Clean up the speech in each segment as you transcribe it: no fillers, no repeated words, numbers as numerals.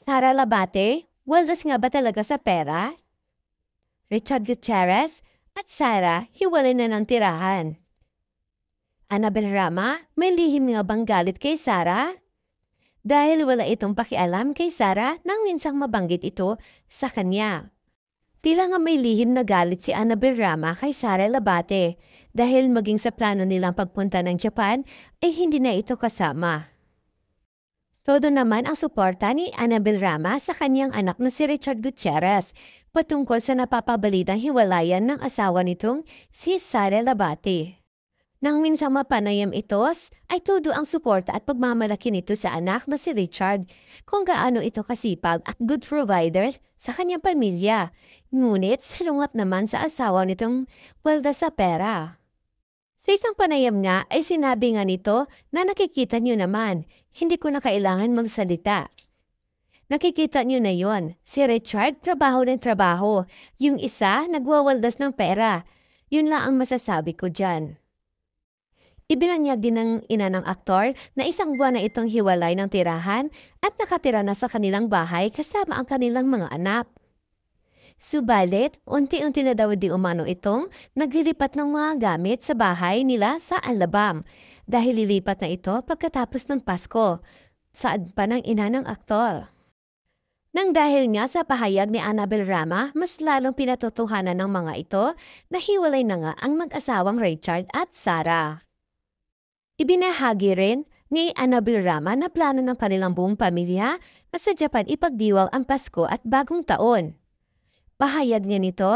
Sara Labate, waldas nga ba talaga sa pera? Richard Gutierrez at Sara, hiwalay na ng tirahan. Annabel Rama, may lihim nga bang galit kay Sara? Dahil wala itong pakialam kay Sara nang minsang mabanggit ito sa kanya. Tila nga may lihim na galit si Annabel Rama kay Sara Labate dahil maging sa plano nilang pagpunta ng Japan ay hindi na ito kasama. Todo naman ang suporta ni Annabel Rama sa kanyang anak na si Richard Gutierrez patungkol sa napapabalitang hiwalayan ng asawa nitong si Sara Labate. Nang minsang mapanayam ito, ay todo ang suporta at pagmamalaki nito sa anak na si Richard kung gaano ito kasipag at good provider sa kanyang pamilya. Ngunit salungat naman sa asawa nitong walda sa pera. Sa isang panayam nga ay sinabi nga nito na nakikita niyo naman, hindi ko na kailangan magsalita. Nakikita niyo na yon, si Richard trabaho ng trabaho, yung isa nagwawaldas ng pera. Yun lang ang masasabi ko dyan. Ibinanyag din ng ina ng aktor na isang buwan na itong hiwalay ng tirahan at nakatira na sa kanilang bahay kasama ang kanilang mga anak. Subalit, unti-unti na daw di umano itong naglilipat ng mga gamit sa bahay nila sa Alabang dahil lilipat na ito pagkatapos ng Pasko, saad pa ng ina ng aktor. Nang dahil nga sa pahayag ni Annabel Rama, mas lalong pinatotohanan ng mga ito na hiwalay na nga ang mag-asawang Richard at Sara. Ibinahagi rin ni Annabel Rama na plano ng kanilang buong pamilya na sa Japan ipagdiwang ang Pasko at Bagong Taon. Pahayag niya nito,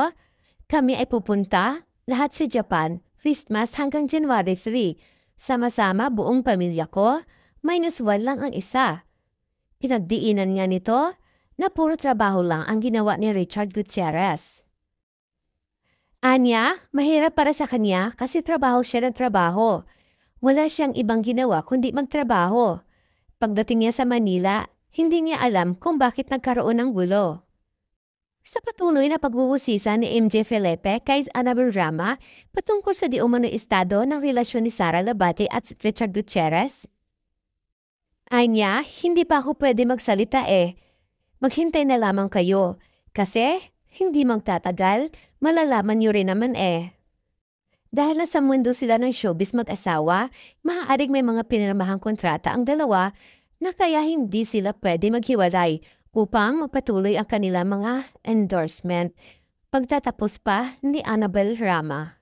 kami ay pupunta lahat sa Japan, Christmas hanggang January 3. Sama-sama buong pamilya ko, -1 lang ang isa. Pinagdiinan niya nito na puro trabaho lang ang ginawa ni Richard Gutierrez. Anya, mahirap para sa kanya kasi trabaho siya ng trabaho. Wala siyang ibang ginawa kundi magtrabaho. Pagdating niya sa Manila, hindi niya alam kung bakit nagkaroon ng gulo. Sa patuloy na pagwuwusisa ni MJ Felipe kay Annabel Rama patungkol sa di umano estado ng relasyon ni Sara Labate at Richard Gutierrez. Anya, hindi pa ako pwede magsalita eh. Maghintay na lamang kayo. Kasi, hindi magtatagal, malalaman niyo rin naman eh. Dahil nasa mundo sila ng showbiz mag-asawa, maaaring may mga pinirmahang kontrata ang dalawa na kaya hindi sila pwede maghiwalay upang magpatuloy ang kanilang mga endorsement. Pagtatapos pa ni Annabel Rama.